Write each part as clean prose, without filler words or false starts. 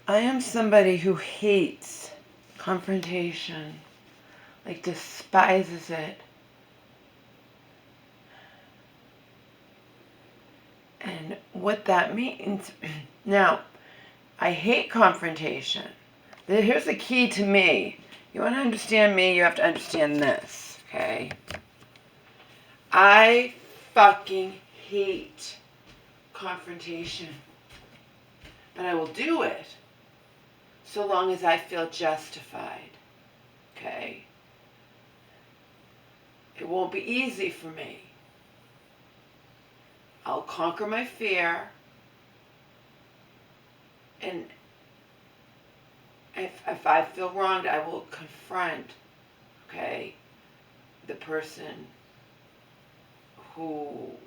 I am somebody who hates confrontation, like despises it. And what that means, now, I hate confrontation. Here's the key to me. You want to understand me, you have to understand this, okay? I fucking hate confrontation. But I will do it so long as I feel justified, okay? It won't be easy for me. I'll conquer my fear, and if I feel wronged, I will confront, okay, the person whom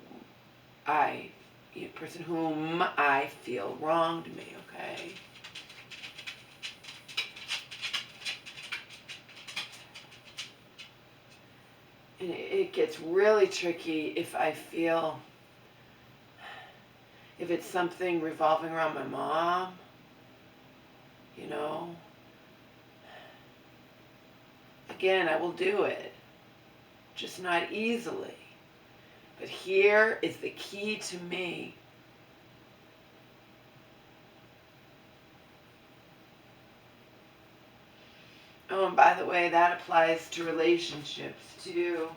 I feel wronged me, okay? And it gets really tricky if it's something revolving around my mom, you know. Again, I will do it, just not easily. But here is the key to me. Oh, and by the way, that applies to relationships too.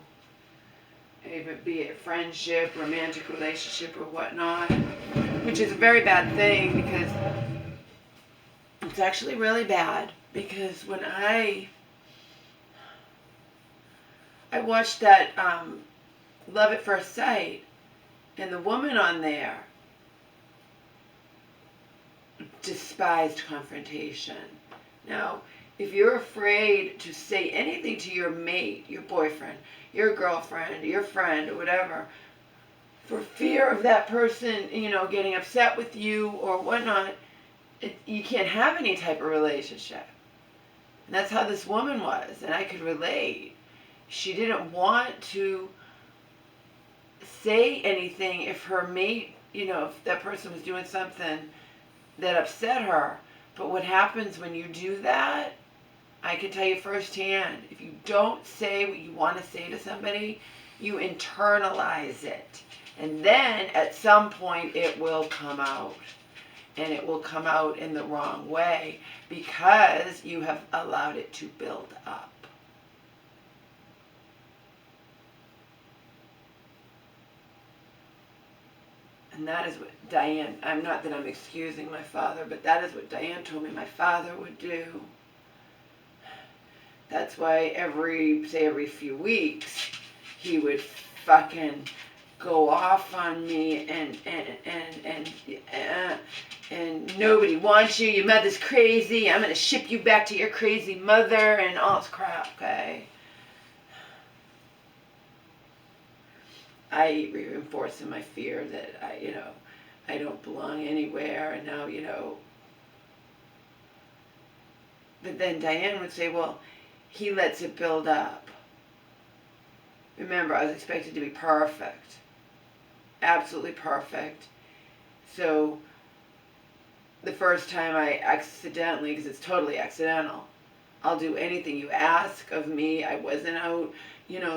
Even be it friendship, romantic relationship, or whatnot. Which is a very bad thing, because it's actually really bad. Because when I watched that Love at First Sight, and the woman on there despised confrontation. Now, if you're afraid to say anything to your mate, your boyfriend, your girlfriend, your friend, or whatever, for fear of that person, getting upset with you or whatnot, you can't have any type of relationship. And that's how this woman was, and I could relate. She didn't want to say anything if her mate, if that person was doing something that upset her. But what happens when you do that, I can tell you firsthand, if you don't say what you want to say to somebody, you internalize it. And then at some point it will come out. And it will come out in the wrong way because you have allowed it to build up. And that is what Diane, not that I'm excusing my father, but that is what Diane told me my father would do. That's why every few weeks, he would fucking go off on me and nobody wants you, your mother's crazy, I'm going to ship you back to your crazy mother, and all this crap, okay? I reinforce in my fear that I don't belong anywhere, and now, But then Diane would say, well, he lets it build up. Remember, I was expected to be perfect. Absolutely perfect. So, the first time I accidentally, because it's totally accidental, I'll do anything you ask of me. I wasn't out,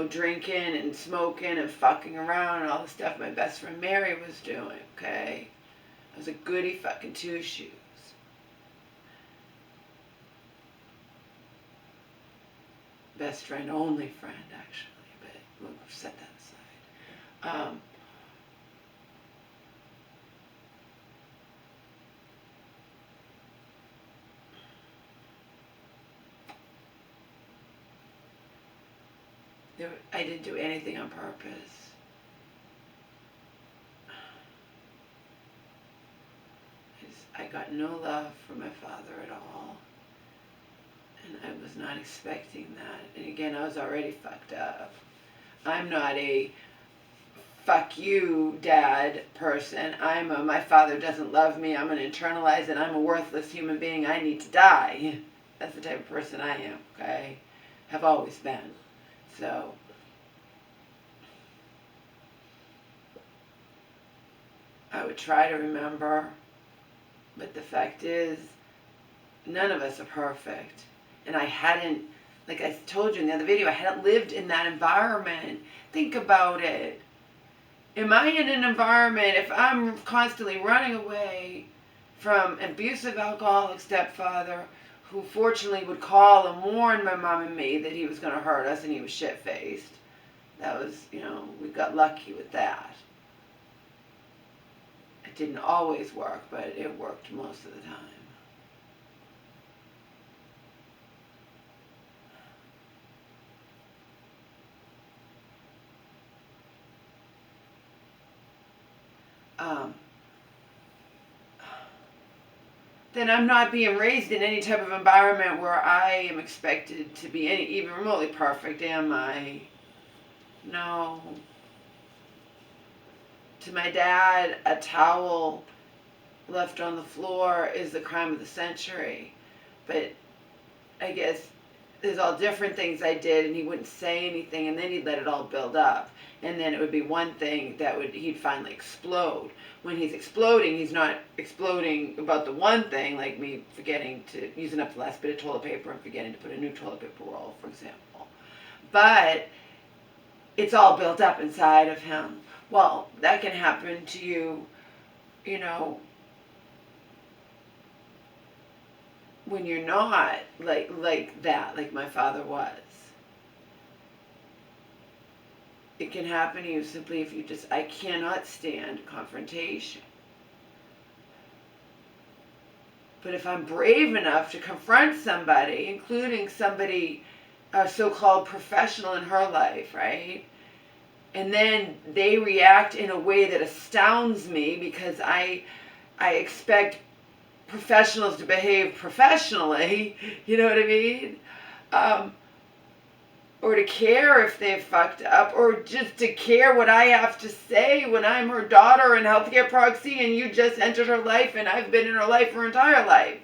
drinking and smoking and fucking around and all the stuff my best friend Mary was doing, okay? I was a goody fucking two-shoes. Best friend, only friend, actually, but we'll set that aside. I didn't do anything on purpose. I got no love from my father at all. And I was not expecting that. And again, I was already fucked up. I'm not a fuck you, dad person. My father doesn't love me. I'm going to internalize it. I'm a worthless human being. I need to die. That's the type of person I am, okay? Have always been. So, I would try to remember, but the fact is, none of us are perfect. And I hadn't, like I told you in the other video, I hadn't lived in that environment. Think about it. Am I in an environment, if I'm constantly running away from an abusive alcoholic stepfather who fortunately would call and warn my mom and me that he was going to hurt us and he was shit-faced. That was, we got lucky with that. It didn't always work, but it worked most of the time. Then I'm not being raised in any type of environment where I am expected to be even remotely perfect, am I? No. To my dad, a towel left on the floor is the crime of the century. But I guess there's all different things I did, and he wouldn't say anything, and then he'd let it all build up. And then it would be one thing that he'd finally explode. When he's exploding, he's not exploding about the one thing, like me using up the last bit of toilet paper and forgetting to put a new toilet paper roll, for example. But it's all built up inside of him. Well, that can happen to you, when you're not like that, like my father was. It can happen to you simply if I cannot stand confrontation. But if I'm brave enough to confront somebody, including somebody, a so-called professional in her life, right? And then they react in a way that astounds me because I expect professionals to behave professionally, you know what I mean? Or to care if they've fucked up, or just to care what I have to say when I'm her daughter and healthcare proxy and you just entered her life and I've been in her life her entire life,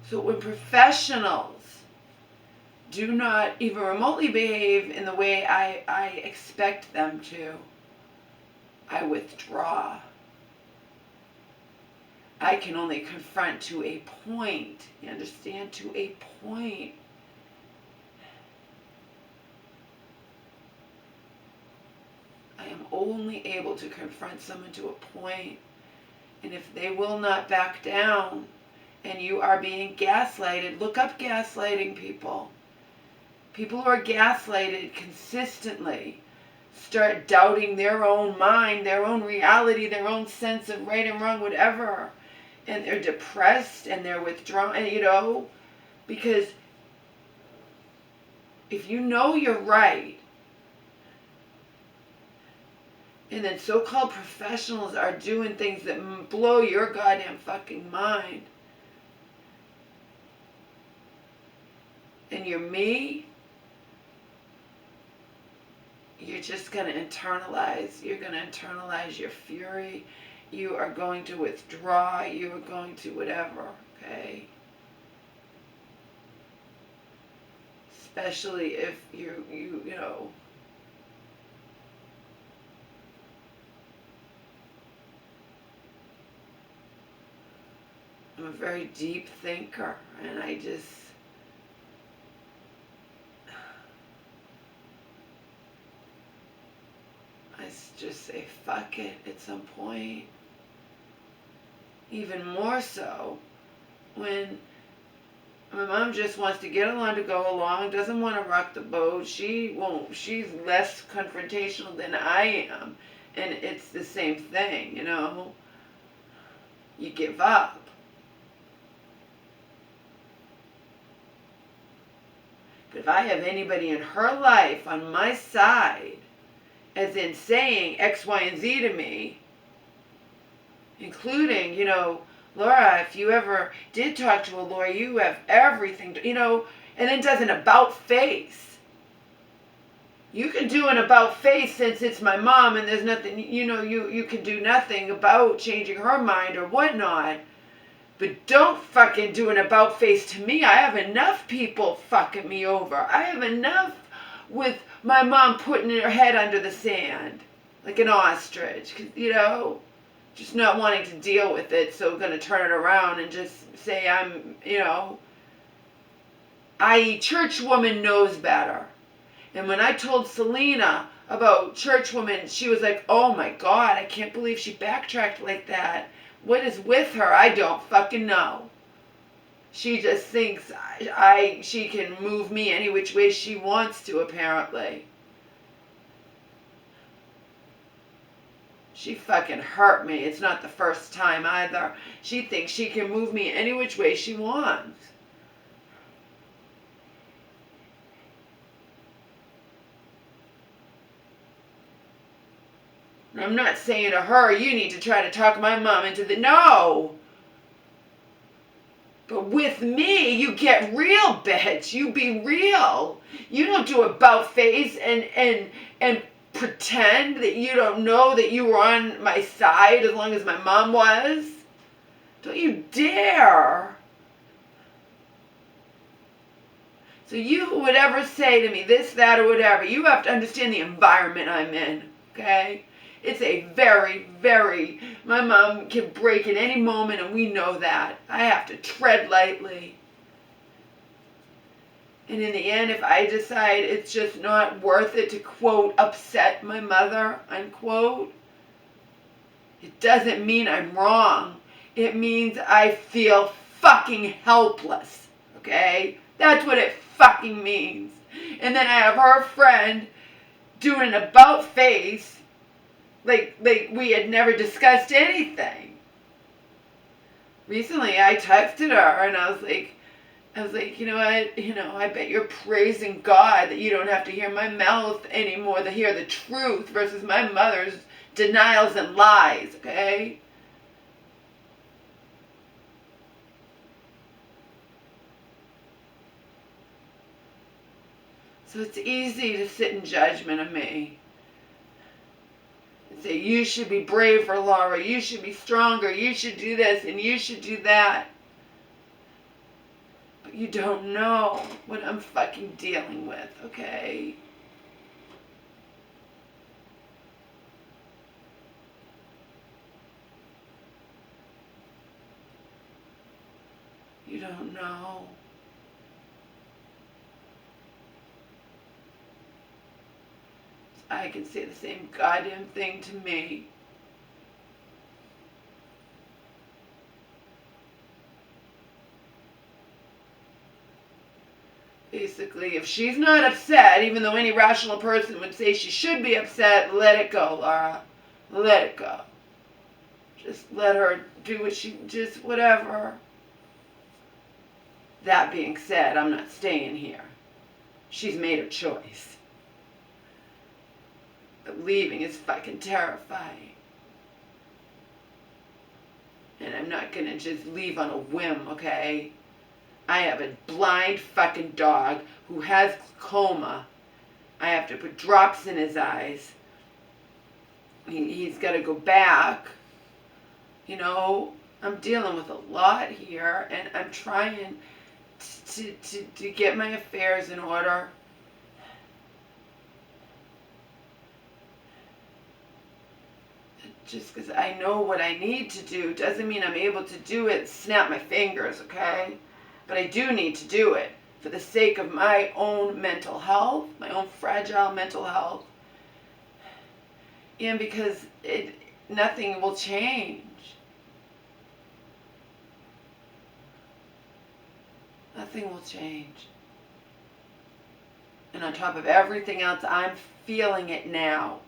So when professionals do not even remotely behave in the way I expect them to, I withdraw. I can only confront to a point. You understand? To a point. I am only able to confront someone to a point. And if they will not back down, and you are being gaslighted, look up gaslighting, people. People who are gaslighted consistently start doubting their own mind, their own reality, their own sense of right and wrong, whatever. And they're depressed and they're withdrawn, because if you know you're right, and then so-called professionals are doing things that blow your goddamn fucking mind, and you're me, you're just going to internalize. You're going to internalize your fury. You are going to withdraw. You are going to whatever, okay? Especially if you know. I'm a very deep thinker, and I just say fuck it at some point. Even more so when my mom just wants to get along to go along, doesn't want to rock the boat. She won't. She's less confrontational than I am. And it's the same thing, You give up. But if I have anybody in her life on my side, as in saying X, Y, and Z to me, including, Laura, if you ever did talk to a lawyer, you have everything, and then does an about face. You can do an about face since it's my mom and there's nothing, you can do nothing about changing her mind or whatnot. But don't fucking do an about face to me. I have enough people fucking me over. I have enough with my mom putting her head under the sand like an ostrich, just not wanting to deal with it, so going to turn it around and just say I'm, i.e. church woman knows better. And when I told Selena about church woman, she was like, oh my God, I can't believe she backtracked like that. What is with her? I don't fucking know. She just thinks she can move me any which way she wants to, apparently. She fucking hurt me. It's not the first time either. She thinks she can move me any which way she wants. I'm not saying to her, you need to try to talk my mom into the... No! But with me, you get real, bitch. You be real. You don't do about face and pretend that you don't know that you were on my side as long as my mom was. Don't you dare. So you would ever say to me this, that, or whatever, you have to understand the environment I'm in, okay? It's a very, very, my mom can break at any moment and we know that. I have to tread lightly. And in the end, if I decide it's just not worth it to, quote, upset my mother, unquote, it doesn't mean I'm wrong. It means I feel fucking helpless, okay? That's what it fucking means. And then I have her friend doing an about face like we had never discussed anything. Recently I texted her and I was like, you know what, I bet you're praising God that you don't have to hear my mouth anymore to hear the truth versus my mother's denials and lies, okay? So it's easy to sit in judgment of me. And say, you should be braver, Laura, you should be stronger, you should do this and you should do that. But you don't know what I'm fucking dealing with, okay? You don't know. I can say the same goddamn thing to me. Basically, if she's not upset, even though any rational person would say she should be upset, let it go, Laura. Let it go. Just let her do what she, just whatever. That being said, I'm not staying here. She's made her choice. But leaving is fucking terrifying. And I'm not gonna just leave on a whim, okay? I have a blind fucking dog who has glaucoma. I have to put drops in his eyes. He's got to go back. I'm dealing with a lot here, and I'm trying to get my affairs in order. Just because I know what I need to do doesn't mean I'm able to do it, snap my fingers, okay? But I do need to do it for the sake of my own mental health, my own fragile mental health, and because nothing will change. Nothing will change. And on top of everything else, I'm feeling it now.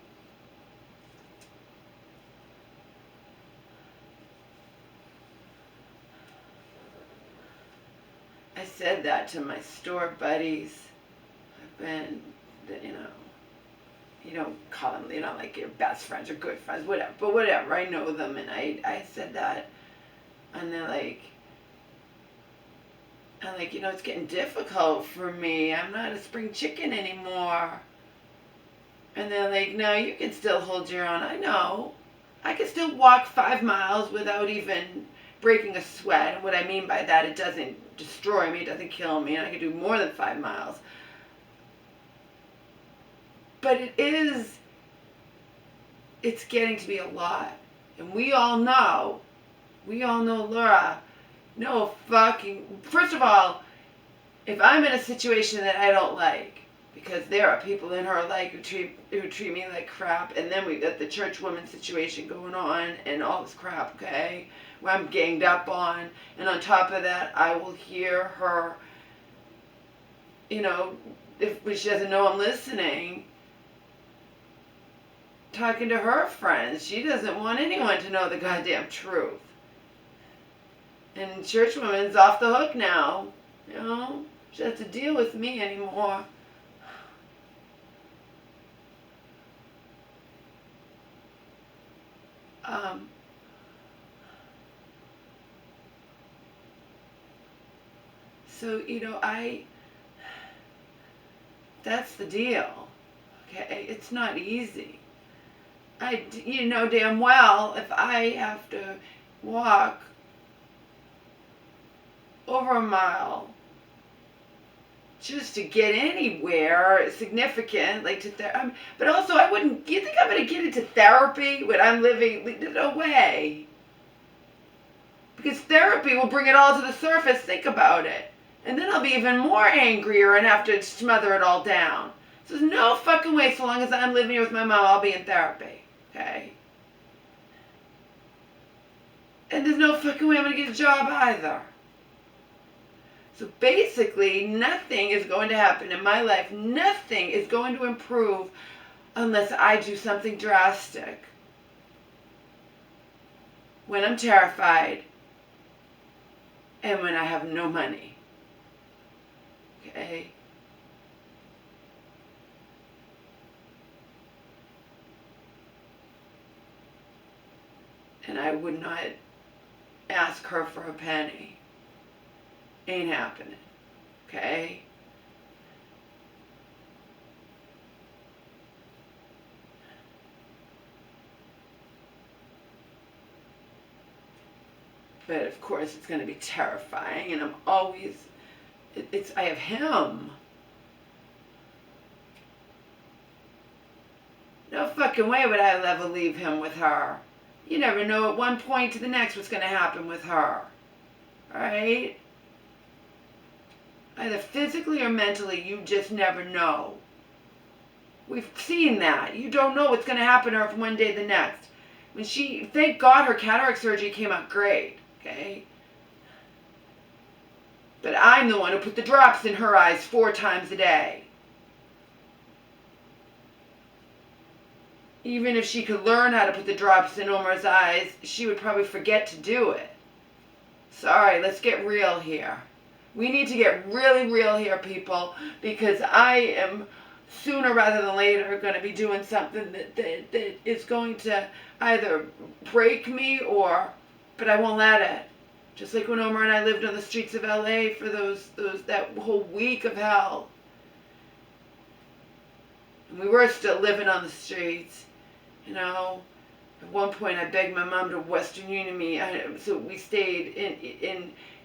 I said that to my store buddies. I've been, you don't call them, like your best friends or good friends, whatever. But whatever, I know them, and I said that. And they're like, it's getting difficult for me. I'm not a spring chicken anymore. And they're like, no, you can still hold your own. I know. I can still walk 5 miles without even breaking a sweat. And what I mean by that, it doesn't destroy me, it doesn't kill me, and I can do more than 5 miles. But it's getting to be a lot. And we all know, Laura, no fucking, first of all, if I'm in a situation that I don't like, because there are people in her life who treat me like crap, and then we got the church woman situation going on and all this crap, okay, where I'm ganged up on, and on top of that, I will hear her, if she doesn't know I'm listening, talking to her friends. She doesn't want anyone to know the goddamn truth. And church woman's off the hook now, She doesn't have to deal with me anymore. So, that's the deal, okay? It's not easy. You know damn well if I have to walk over a mile just to get anywhere significant, like but also I wouldn't, you think I'm going to get into therapy when I'm living, no way. Because therapy will bring it all to the surface, think about it. And then I'll be even more angrier and have to smother it all down. So there's no fucking way, so long as I'm living here with my mom, I'll be in therapy, okay? And there's no fucking way I'm going to get a job either. So basically, nothing is going to happen in my life. Nothing is going to improve unless I do something drastic. When I'm terrified and when I have no money. Okay? And I would not ask her for a penny. Ain't happening. Okay? But of course it's going to be terrifying, and I'm always, I have him. No fucking way would I ever leave him with her. You never know at one point to the next what's going to happen with her. Right? Either physically or mentally, you just never know. We've seen that. You don't know what's going to happen to her from one day to the next. When thank God her cataract surgery came out great. Okay? But I'm the one who put the drops in her eyes 4 times a day. Even if she could learn how to put the drops in Omar's eyes, she would probably forget to do it. Sorry, let's get real here. We need to get really real here, people, because I am sooner rather than later going to be doing something that is going to either break me but I won't let it. Just like when Omar and I lived on the streets of LA for that whole week of hell. And we were still living on the streets, At one point I begged my mom to Western Union me, so we stayed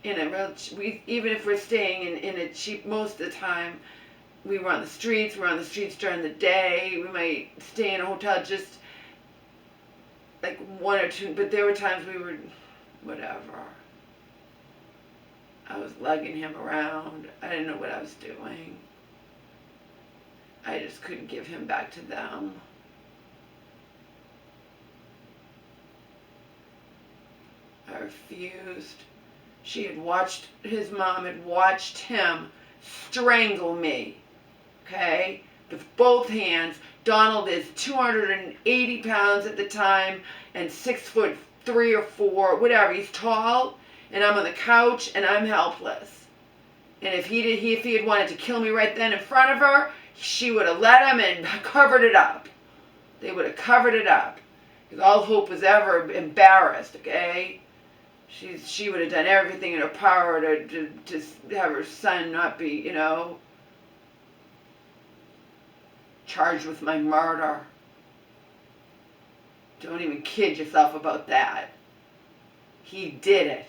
in a real, even if we're staying in a cheap, most of the time, we were on the streets. We were on the streets during the day. We might stay in a hotel just like 1 or 2, but there were times we were, whatever. I was lugging him around. I didn't know what I was doing. I just couldn't give him back to them. I refused. His mom had watched him strangle me, okay, with both hands. Donald is 280 pounds at the time and 6'3" or 4", whatever. He's tall, and I'm on the couch, and I'm helpless. And if he had wanted to kill me right then in front of her, she would have let him and covered it up. They would have covered it up. Because all hope was ever embarrassed, okay? She would have done everything in her power to have her son not be, charged with my murder. Don't even kid yourself about that. He did it.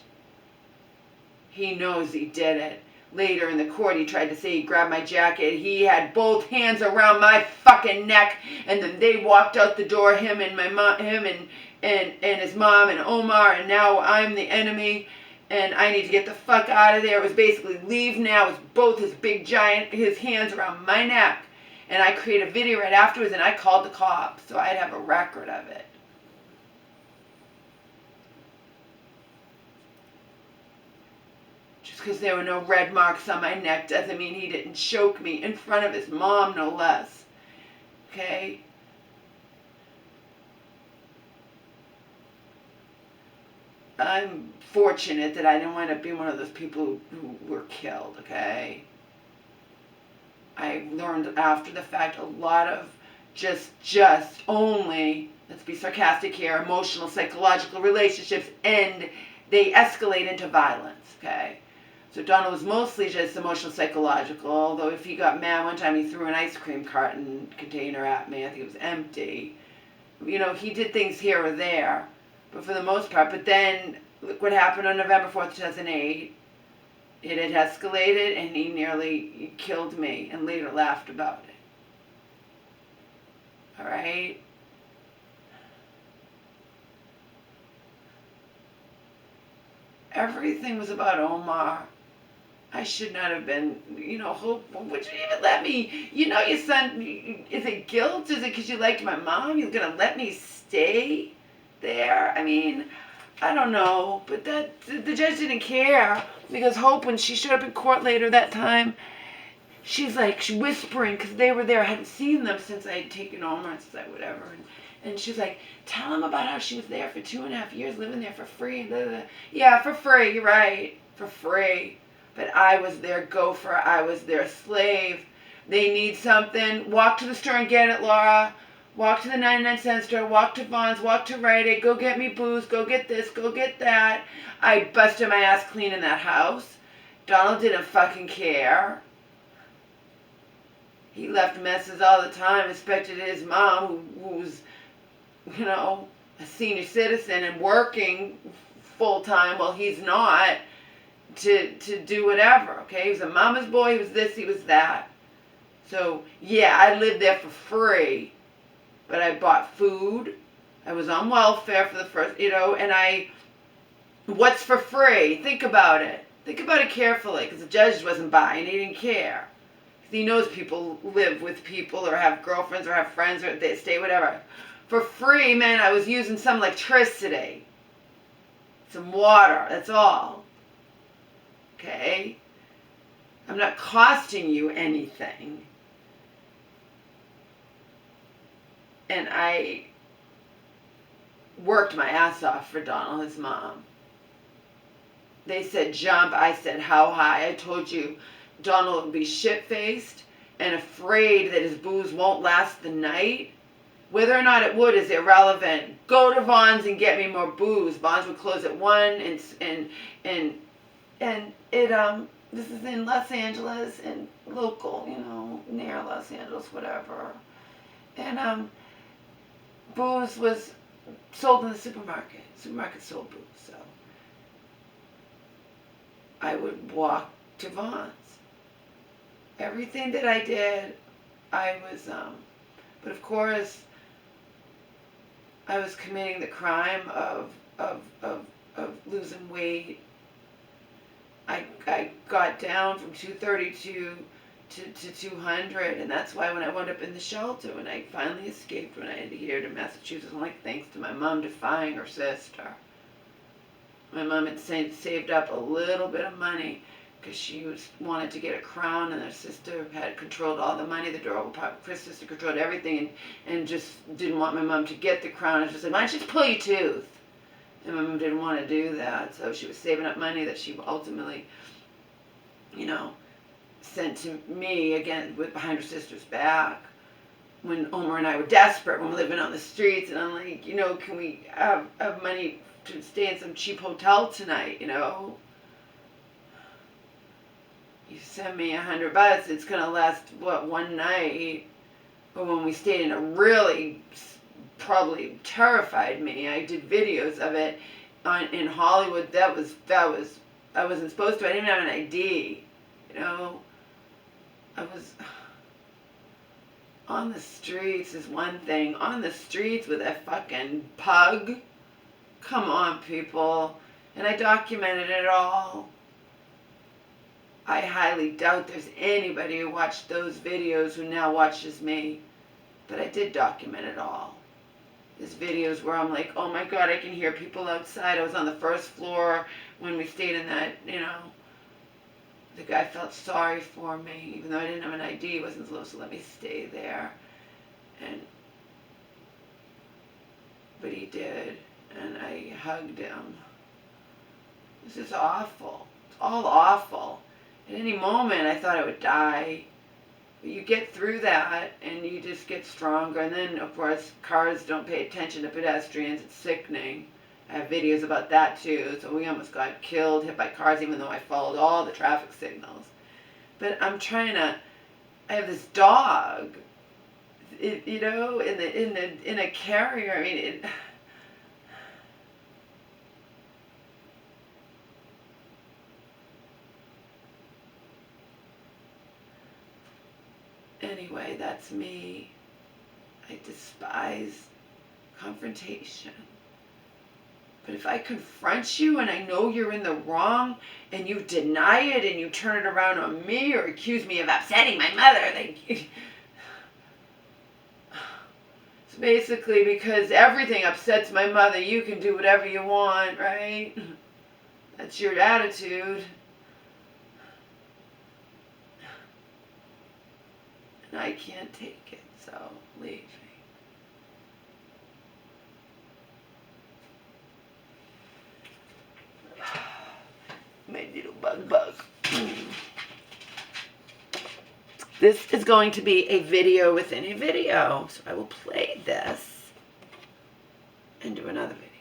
He knows he did it. Later in the court, he tried to say he grabbed my jacket. He had both hands around my fucking neck, and then they walked out the door, him and and his mom and Omar, and now I'm the enemy, and I need to get the fuck out of there. It was basically leave now with both his big giant, his hands around my neck. And I created a video right afterwards, and I called the cops, so I'd have a record of it. Just because there were no red marks on my neck doesn't mean he didn't choke me in front of his mom, no less. Okay? I'm fortunate that I didn't wind up being one of those people who were killed, okay? I learned after the fact a lot of just only, let's be sarcastic here, emotional, psychological relationships, and they escalate into violence, okay? So Donald was mostly just emotional, psychological, although if he got mad one time, he threw an ice cream carton container at me. I think it was empty. You know, he did things here or there, but for the most part. But then, look what happened on November 4th, 2008. It had escalated, and he nearly killed me and later laughed about it. All right? Everything was about Omar. I should not have been, you know, would you even let me, you know, your son, is it guilt? Is it because you liked my mom? You're going to let me stay there? I mean, I don't know, but the judge didn't care, because Hope, when she showed up in court later that time, she's whispering, because they were there. I hadn't seen them since I had taken Omar and said whatever, and she's like, tell him about how she was there for 2.5 years, living there for free, and blah, blah, blah. Yeah, for free, you're right, for free. But I was their gopher. I was their slave. They need something. Walk to the store and get it, Laura. Walk to the 99-cent store. Walk to Vons. Walk to Rite Aid. Go get me booze. Go get this. Go get that. I busted my ass clean in that house. Donald didn't fucking care. He left messes all the time. Expected his mom, who's, you know, a senior citizen and working full-time while he's not, to do whatever, okay? He was a mama's boy, he was this, he was that. So, yeah, I lived there for free, but I bought food, I was on welfare for the first, you know, and what's for free? Think about it. Think about it carefully, because the judge wasn't buying, he didn't care. He knows people live with people, or have girlfriends, or have friends, or they stay, whatever. For free, man, I was using some electricity, some water, that's all. Okay? I'm not costing you anything. And I worked my ass off for Donald, his mom. They said jump, I said how high. I told you Donald would be shit-faced and afraid that his booze won't last the night. Whether or not it would is irrelevant. Go to Vons and get me more booze. Vons would close at 1, and it, this is in Los Angeles, and local, you know, near Los Angeles, whatever. And, booze was sold in the supermarket. Supermarket sold booze, so I would walk to Vons. Everything that I did, I was, but of course, I was committing the crime of losing weight. I got down from 232 to 200, and that's why when I wound up in the shelter, when I finally escaped, when I had to get here to Massachusetts, only thanks to my mom defying her sister. My mom had saved up a little bit of money because she wanted to get a crown, and her sister had controlled all the money. The adorable Chris' sister controlled everything, and just didn't want my mom to get the crown. And she said, why don't you just pull your tooth? And my mom didn't want to do that, so she was saving up money that she ultimately, you know, sent to me, again, behind her sister's back. When Omar and I were desperate, when we were living on the streets, and I'm like, you know, can we have money to stay in some cheap hotel tonight, you know? You send me $100, it's going to last, what, one night? But when we stayed in a really, probably terrified me. I did videos of it in Hollywood. That was, I wasn't supposed to. I didn't even have an ID, you know. I was on the streets is one thing. On the streets with a fucking pug Come on, people. And I documented it all. I highly doubt there's anybody who watched those videos who now watches me. But I did document it all. There's videos where I'm like, oh my God, I can hear people outside. I was on the first floor when we stayed in that, the guy felt sorry for me. Even though I didn't have an ID, he wasn't supposed to let me stay there. But he did, and I hugged him. This is awful. It's all awful. At any moment, I thought I would die. But you get through that, and you just get stronger. And then, of course, cars don't pay attention to pedestrians. It's sickening. I have videos about that, too. So we almost got killed, hit by cars, even though I followed all the traffic signals. But I'm trying to... I have this dog, in a carrier. I mean, anyway, that's me. I despise confrontation. But if I confront you and I know you're in the wrong and you deny it and you turn it around on me or accuse me of upsetting my mother, it's basically because everything upsets my mother, you can do whatever you want, right? That's your attitude. And I can't take it, so leave me. My little bug. This is going to be a video within a video. So I will play this and do another video.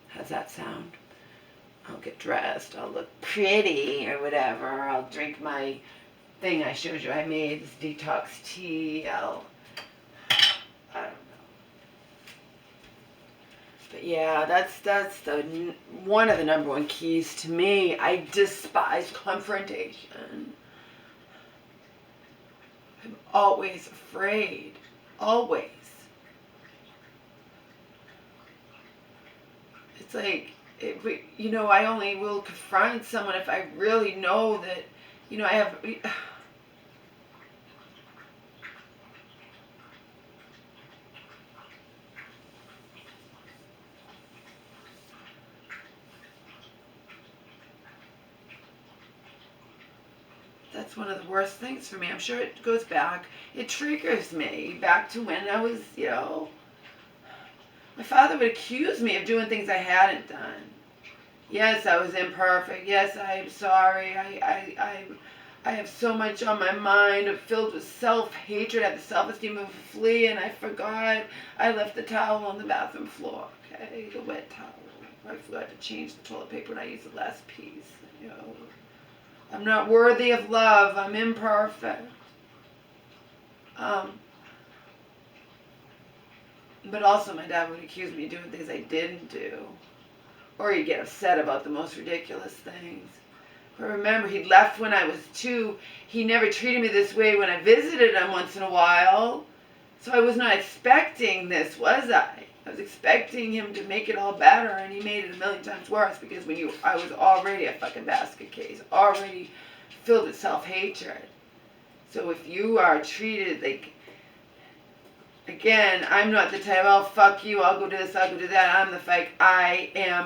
How's that sound? I'll get dressed. I'll look pretty or whatever. I'll drink my thing I showed you I made, this detox tea. I don't know. But yeah, that's the one of the number one keys to me. I despise confrontation. I'm always afraid. Always. It's like, I only will confront someone if I really know that, I have... That's one of the worst things for me. I'm sure it goes back. It triggers me back to when I was, my father would accuse me of doing things I hadn't done. Yes, I was imperfect. Yes, I'm sorry. I have so much on my mind. I'm filled with self-hatred. I have the self-esteem of a flea, and I forgot. I left the towel on the bathroom floor. Okay, the wet towel. I forgot to change the toilet paper when I used the last piece. I'm not worthy of love. I'm imperfect. But also my dad would accuse me of doing things I didn't do. Or he'd get upset about the most ridiculous things. But remember, he left when I was 2. He never treated me this way when I visited him once in a while. So I was not expecting this, was I? I was expecting him to make it all better, and he made it a million times worse because I was already a fucking basket case, already filled with self-hatred. So if you are treated like, again, I'm not the type, oh, fuck you, I'll go do this, I'll go do that. I'm the fake, I am